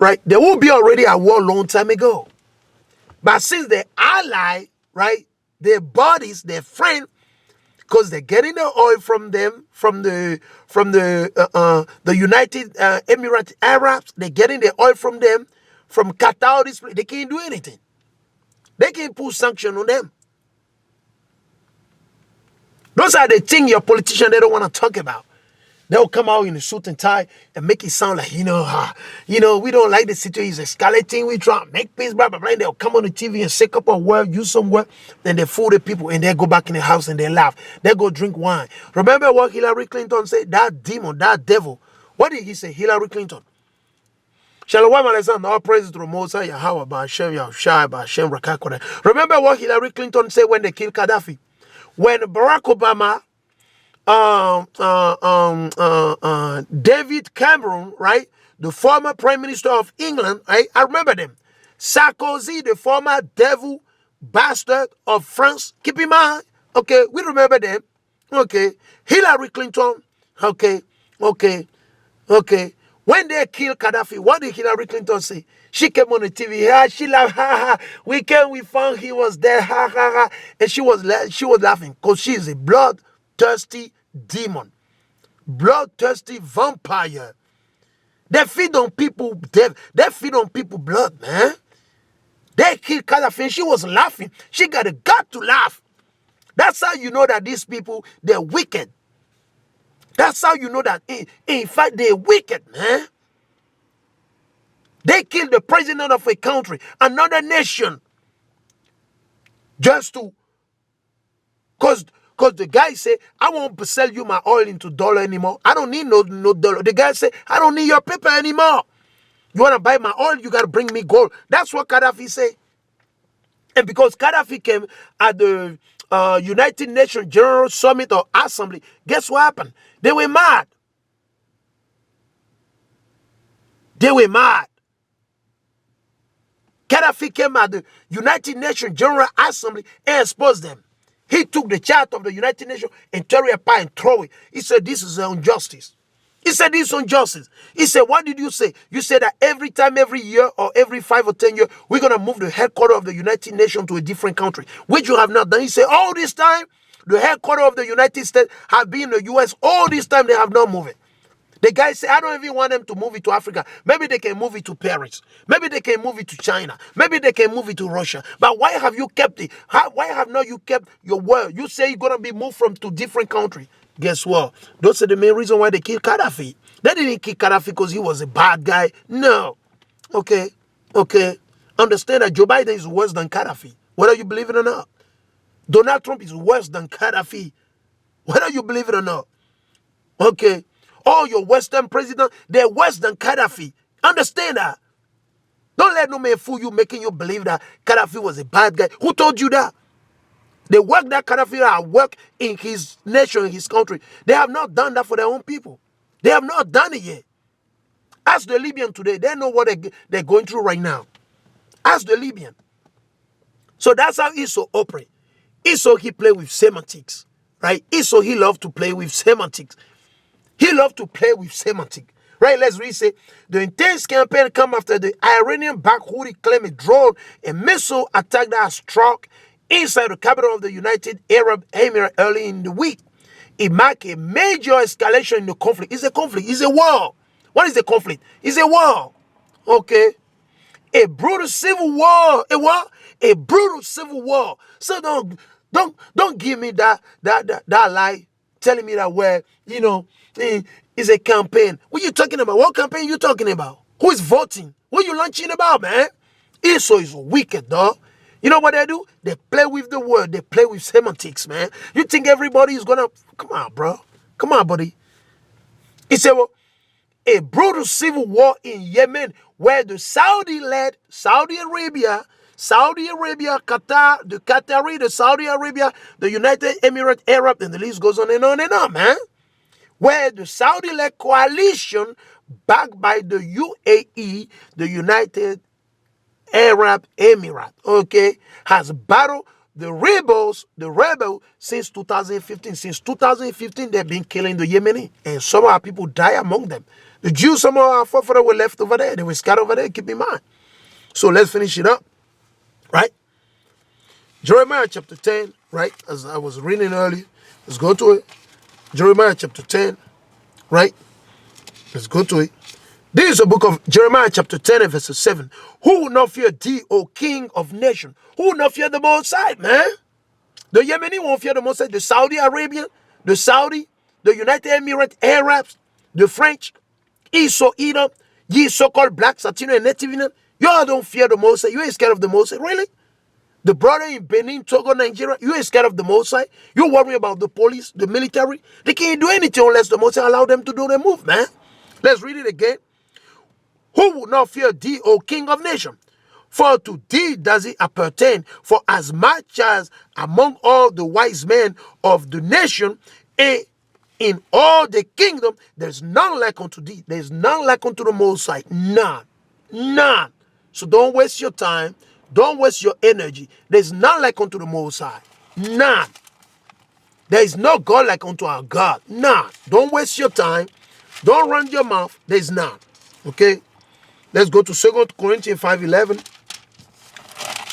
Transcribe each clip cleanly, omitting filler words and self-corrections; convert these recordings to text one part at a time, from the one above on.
right? They will be already at war long time ago. But since they ally, right, their bodies, their friend, because they're getting the oil from them, from the United Emirates Arabs, they're getting the oil from them, from Qatar. This place, they can't do anything. They can't put sanction on them. Those are the things your politicians they don't want to talk about. They'll come out in a suit and tie and make it sound like, we don't like the situation, it's escalating, we try to make peace, blah, blah, blah. They'll come on the TV and say a couple of words, use some word, then they fool the people and they go back in the house and they laugh. They go drink wine. Remember what Hillary Clinton said? That demon, that devil. What did he say, Hillary Clinton? Shalom Alexander, all praises to the Most High Yahweh, Ba'ashem Yahushai, Ba'ashem Rakakoda. Remember what Hillary Clinton said when they killed Gaddafi? When Barack Obama, David Cameron, right, the former Prime Minister of England, right, I remember them. Sarkozy, the former devil bastard of France, keep in mind, okay, we remember them, okay. Hillary Clinton, okay. When they killed Gaddafi, what did Hillary Clinton say? She came on the TV, she laughed, ha, we found he was there, ha, and she was laughing because she is a bloodthirsty demon, bloodthirsty vampire. They feed on people, they feed on people blood, man. They killed Gaddafi, she was laughing. She got a gut to laugh. That's how you know that these people, they're wicked. That's how you know that, in fact, they're wicked, man. They killed the president of a country, another nation, just to, because the guy said, I won't sell you my oil into dollar anymore. I don't need no dollar. The guy said, I don't need your paper anymore. You want to buy my oil, you got to bring me gold. That's what Gaddafi said. And because Gaddafi came at the United Nations General Summit or Assembly, guess what happened? They were mad. They were mad. Gaddafi came at the United Nations General Assembly and exposed them. He took the chart of the United Nations and tear it apart and throw it. He said, this is injustice. He said, this is injustice. He said, what did you say? You said that every time, every year, or every 5 or 10 years, we're going to move the headquarters of the United Nations to a different country, which you have not done. He said, all this time, the headquarters of the United States have been in the U.S. All this time, they have not moved it. The guy said, I don't even want them to move it to Africa. Maybe they can move it to Paris. Maybe they can move it to China. Maybe they can move it to Russia. But why have you kept it? Why have not you kept your word? You say you're going to be moved from to different country. Guess what? Those are the main reason why they killed Gaddafi. They didn't kill Gaddafi because he was a bad guy. No. Okay. Understand that Joe Biden is worse than Gaddafi, whether you believe it or not. Donald Trump is worse than Gaddafi, whether you believe it or not. Okay. All your Western presidents, they're worse than Gaddafi. Understand that. Don't let no man fool you, making you believe that Gaddafi was a bad guy. Who told you that? The work that Gaddafi has worked in his nation, in his country, they have not done that for their own people. They have not done it yet. Ask the Libyan today. They know what they're going through right now. Ask the Libyan. So that's how Esau operates. Esau, he play with semantics, right? Esau, he loved to play with semantics. He loved to play with semantics. Right, let's read it. The intense campaign come after the Iranian-backed Houthi claimed a drone and missile attack that struck inside the capital of the United Arab Emirates early in the week. It marked a major escalation in the conflict. It's a conflict. It's a war. What is the conflict? It's a war. Okay. A brutal civil war. A what? A brutal civil war. So don't give me that lie telling me that it's a campaign. What are you talking about? What campaign are you talking about? Who is voting? What are you launching about, man? Esau is wicked, dog. You know what they do? They play with the word. They play with semantics, man. You think everybody is going to... Come on, bro. Come on, buddy. He said, well, a brutal civil war in Yemen where the Saudi-led Saudi Arabia, Qatar, the Qatari, the Saudi Arabia, the United Emirates Arab, and the list goes on and on and on, man. Where the Saudi-led coalition backed by the UAE, the United Arab Emirates, okay, has battled the rebels since 2015. Since 2015, they've been killing the Yemenis, and some of our people die among them. The Jews, some of our forefathers were left over there. They were scattered over there, keep in mind. So let's finish it up, right? Jeremiah chapter 10, right? As I was reading earlier. Let's go to it. Jeremiah chapter 10, right? Let's go to it. This is the book of Jeremiah chapter 10 and verse 7. Who will not fear thee, O King of nations? Who will not fear the Most High, man? The Yemeni won't fear the Most High. The Saudi Arabian, the Saudi, the United Emirates, Arabs, the French, Esau, Edom, ye so-called blacks, Latino, and Native Indian. Y'all don't fear the Most High. You ain't scared of the Most High, really? The brother in Benin, Togo, Nigeria, you ain't scared of the Most High. You worry about the police, the military. They can't do anything unless the Most High allow them to do their move, man. Let's read it again. Who will not fear thee, O King of nations? For to thee does it appertain, for as much as among all the wise men of the nation, in all the kingdom, there's none like unto thee. There's none like unto the Most High. None. None. So don't waste your time. Don't waste your energy. There's none like unto the Most High. None. There is no God like unto our God. None. Don't waste your time. Don't run your mouth. There's none. Okay? Let's go to 2 Corinthians 5:11.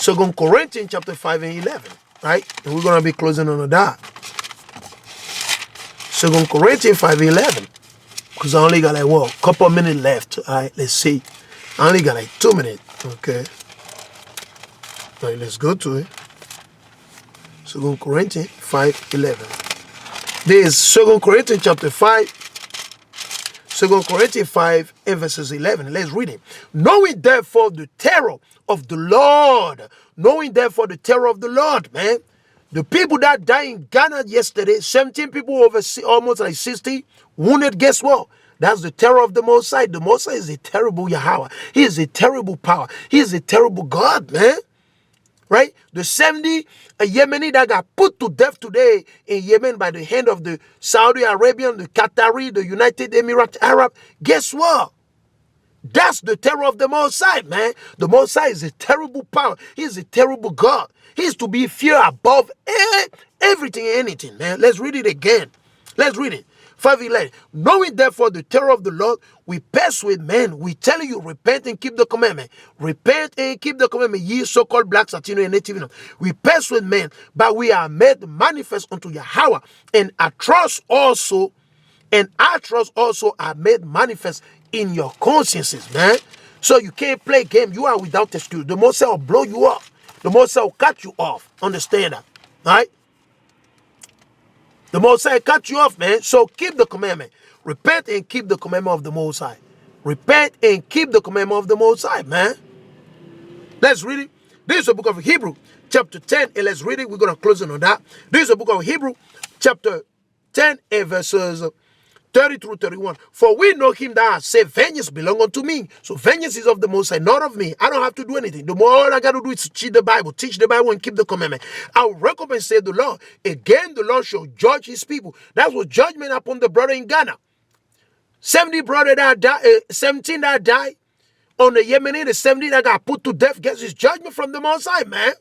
2 Corinthians chapter 5 and 11. Right? And we're going to be closing on that. 2 Corinthians 5:11. Because I only got like, a couple minutes left. All right, let's see. I only got like 2 minutes. Okay. All right, let's go to it. 2 Corinthians 5:11. This is 2 Corinthians chapter 5. 2 Corinthians 5 and verses 11. Let's read it. Knowing therefore the terror of the Lord. Knowing therefore the terror of the Lord, man. The people that died in Ghana yesterday, 17 people over almost like 60 wounded. Guess what? That's the terror of the Most High. The Most High is a terrible Yahweh. He is a terrible power. He is a terrible God, man. Right? The 70 Yemeni that got put to death today in Yemen by the hand of the Saudi Arabian, the Qatari, the United Emirates Arab. Guess what? That's the terror of the Most High, man. The Most High is a terrible power. He is a terrible God. He is to be feared above everything and anything, man. Let's read it again. Let's read it. 5:11. Knowing therefore the terror of the Lord, we persuade men. We tell you, repent and keep the commandment. Repent and keep the commandment, ye so-called blacks, Latino, and Native. We persuade men, but we are made manifest unto Yahweh, and our trust also are made manifest in your consciences, man. So you can't play game. You are without excuse. The Most High will blow you up. The Most High will cut you off. Understand that, all right? The Most High cut you off, man. So keep the commandment. Repent and keep the commandment of the Most High. Repent and keep the commandment of the Most High, man. Let's read it. This is the book of Hebrew, chapter 10, and let's read it. We're going to close in on that. This is the book of Hebrew, chapter 10, and verses 30 through 31. For we know him that has said, vengeance belong unto me. So vengeance is of the Most High, not of me. I don't have to do anything. The more all I got to do is teach the Bible, and keep the commandment. I will recompense, said the Lord. Again, the Lord shall judge his people. That was judgment upon the brother in Ghana. 70 brother that died, 17 that died. On the Yemeni, the 70 that got put to death gets his judgment from the Most High, man.